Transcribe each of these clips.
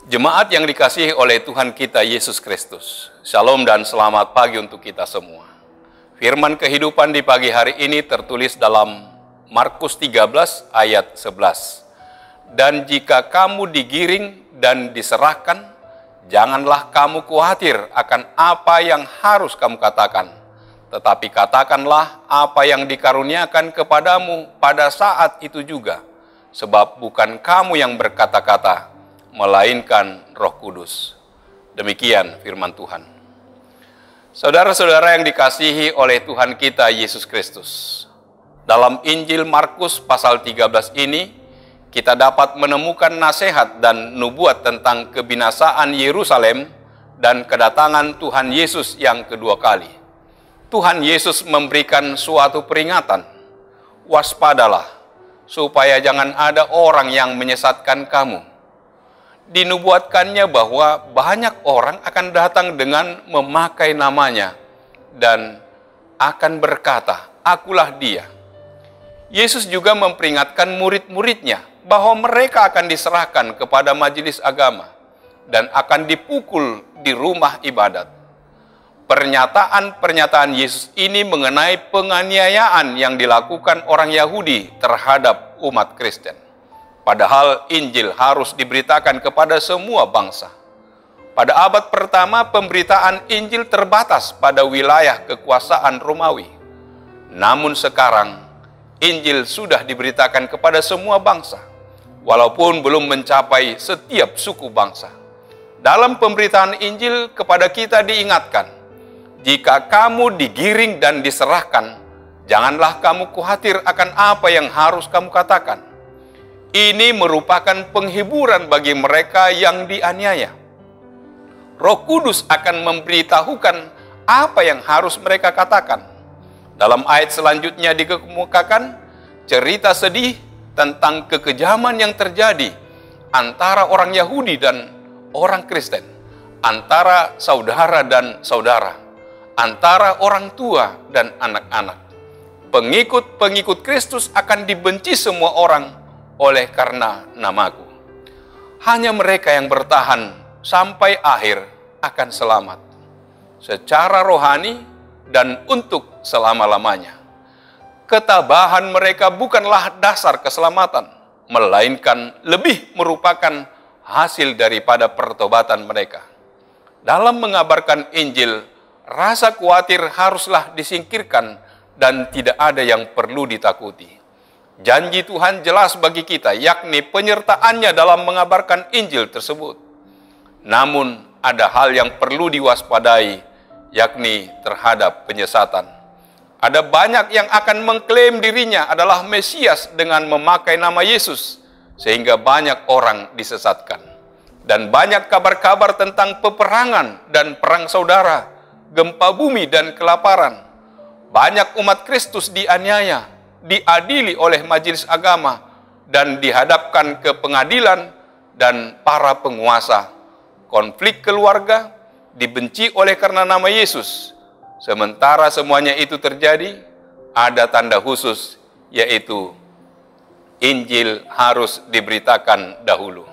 Jemaat yang dikasihi oleh Tuhan kita Yesus Kristus, Shalom dan selamat pagi untuk kita semua. Firman kehidupan di pagi hari ini tertulis dalam Markus 13 ayat 11. Dan jika kamu digiring dan diserahkan, janganlah kamu khawatir akan apa yang harus kamu katakan, tetapi katakanlah apa yang dikaruniakan kepadamu pada saat itu juga, sebab bukan kamu yang berkata-kata, melainkan Roh Kudus. Demikian firman Tuhan. Saudara-saudara yang dikasihi oleh Tuhan kita Yesus Kristus, dalam Injil Markus pasal 13 ini, kita dapat menemukan nasihat dan nubuat tentang kebinasaan Yerusalem dan kedatangan Tuhan Yesus yang kedua kali. Tuhan Yesus memberikan suatu peringatan, waspadalah, supaya jangan ada orang yang menyesatkan kamu. Dinubuatkannya bahwa banyak orang akan datang dengan memakai namanya dan akan berkata, akulah dia. Yesus juga memperingatkan murid-muridnya bahwa mereka akan diserahkan kepada majelis agama dan akan dipukul di rumah ibadat. Pernyataan-pernyataan Yesus ini mengenai penganiayaan yang dilakukan orang Yahudi terhadap umat Kristen. Padahal Injil harus diberitakan kepada semua bangsa. Pada abad pertama, pemberitaan Injil terbatas pada wilayah kekuasaan Romawi. Namun sekarang, Injil sudah diberitakan kepada semua bangsa, walaupun belum mencapai setiap suku bangsa. Dalam pemberitaan Injil kepada kita diingatkan, jika kamu digiring dan diserahkan, janganlah kamu khawatir akan apa yang harus kamu katakan. Ini merupakan penghiburan bagi mereka yang dianiaya. Roh Kudus akan memberitahukan apa yang harus mereka katakan. Dalam ayat selanjutnya dikemukakan cerita sedih tentang kekejaman yang terjadi antara orang Yahudi dan orang Kristen, antara saudara dan saudara, antara orang tua dan anak-anak. Pengikut-pengikut Kristus akan dibenci semua orang oleh karena namaku. Hanya mereka yang bertahan sampai akhir akan selamat, secara rohani dan untuk selama-lamanya. Ketabahan mereka bukanlah dasar keselamatan, melainkan lebih merupakan hasil daripada pertobatan mereka. Dalam mengabarkan Injil, rasa khawatir haruslah disingkirkan dan tidak ada yang perlu ditakuti. Janji Tuhan jelas bagi kita, yakni penyertaannya dalam mengabarkan Injil tersebut. Namun ada hal yang perlu diwaspadai, yakni terhadap penyesatan. Ada banyak yang akan mengklaim dirinya adalah Mesias dengan memakai nama Yesus, sehingga banyak orang disesatkan. Dan banyak kabar-kabar tentang peperangan dan perang saudara, gempa bumi dan kelaparan. Banyak umat Kristus dianiaya, diadili oleh majelis agama, dan dihadapkan ke pengadilan dan para penguasa. Konflik keluarga dibenci oleh karena nama Yesus. Sementara semuanya itu terjadi, ada tanda khusus, yaitu Injil harus diberitakan dahulu.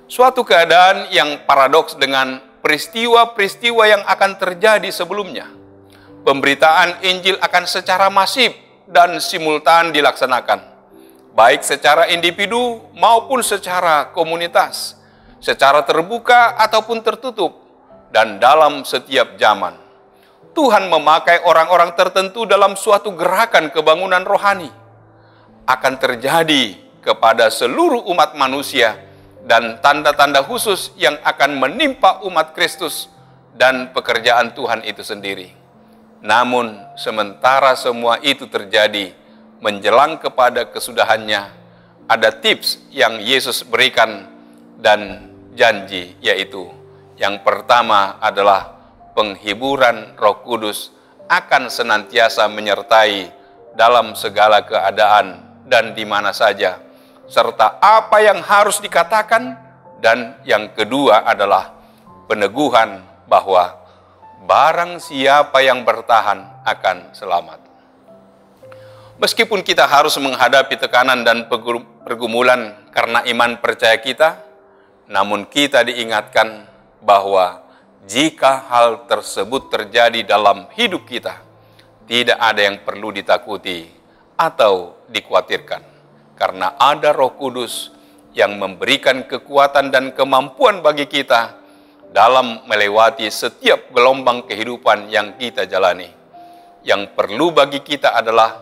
Suatu keadaan yang paradoks dengan peristiwa-peristiwa yang akan terjadi sebelumnya. Pemberitaan Injil akan secara masif dan simultan dilaksanakan, baik secara individu maupun secara komunitas, secara terbuka ataupun tertutup, dan dalam setiap zaman. Tuhan memakai orang-orang tertentu dalam suatu gerakan kebangunan rohani. Akan terjadi kepada seluruh umat manusia, dan tanda-tanda khusus yang akan menimpa umat Kristus dan pekerjaan Tuhan itu sendiri. Namun, sementara semua itu terjadi, menjelang kepada kesudahannya, ada tips yang Yesus berikan dan janji, yaitu yang pertama adalah penghiburan Roh Kudus akan senantiasa menyertai dalam segala keadaan dan di mana saja, serta apa yang harus dikatakan, dan yang kedua adalah peneguhan bahwa barang siapa yang bertahan akan selamat. Meskipun kita harus menghadapi tekanan dan pergumulan karena iman percaya kita, namun kita diingatkan bahwa jika hal tersebut terjadi dalam hidup kita, tidak ada yang perlu ditakuti atau dikhawatirkan, karena ada Roh Kudus yang memberikan kekuatan dan kemampuan bagi kita dalam melewati setiap gelombang kehidupan yang kita jalani. Yang perlu bagi kita adalah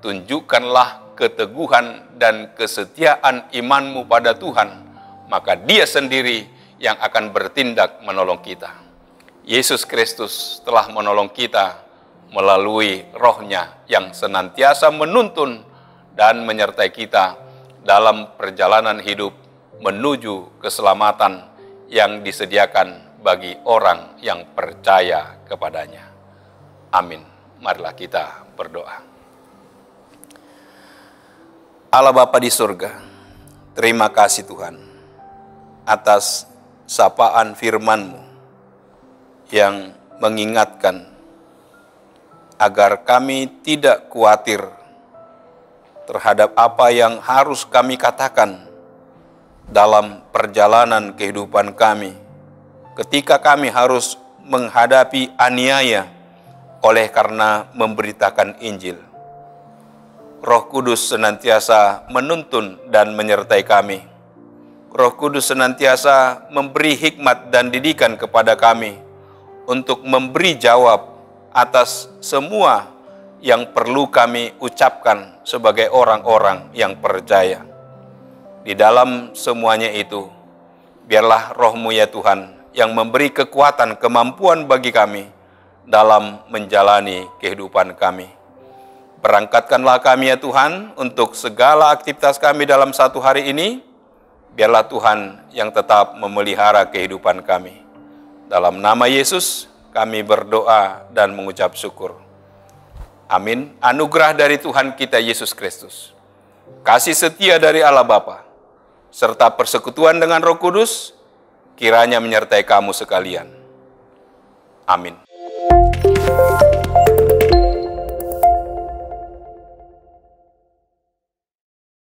tunjukkanlah keteguhan dan kesetiaan imanmu pada Tuhan, maka Dia sendiri yang akan bertindak menolong kita. Yesus Kristus telah menolong kita melalui Roh-Nya yang senantiasa menuntun dan menyertai kita dalam perjalanan hidup menuju keselamatan yang disediakan bagi orang yang percaya kepadanya. Amin. Marilah kita berdoa. Allah Bapa di surga, terima kasih Tuhan atas sapaan firman-Mu yang mengingatkan agar kami tidak khawatir terhadap apa yang harus kami katakan dalam perjalanan kehidupan kami ketika kami harus menghadapi aniaya oleh karena memberitakan Injil. Roh Kudus senantiasa menuntun dan menyertai kami. Roh Kudus senantiasa memberi hikmat dan didikan kepada kami untuk memberi jawab atas semua yang perlu kami ucapkan sebagai orang-orang yang percaya. Di dalam semuanya itu, biarlah Roh-Mu ya Tuhan yang memberi kekuatan, kemampuan bagi kami dalam menjalani kehidupan kami. Berangkatkanlah kami ya Tuhan untuk segala aktivitas kami dalam satu hari ini. Biarlah Tuhan yang tetap memelihara kehidupan kami. Dalam nama Yesus kami berdoa dan mengucap syukur. Amin. Anugerah dari Tuhan kita Yesus Kristus, kasih setia dari Allah Bapa, serta persekutuan dengan Roh Kudus, kiranya menyertai kamu sekalian. Amin.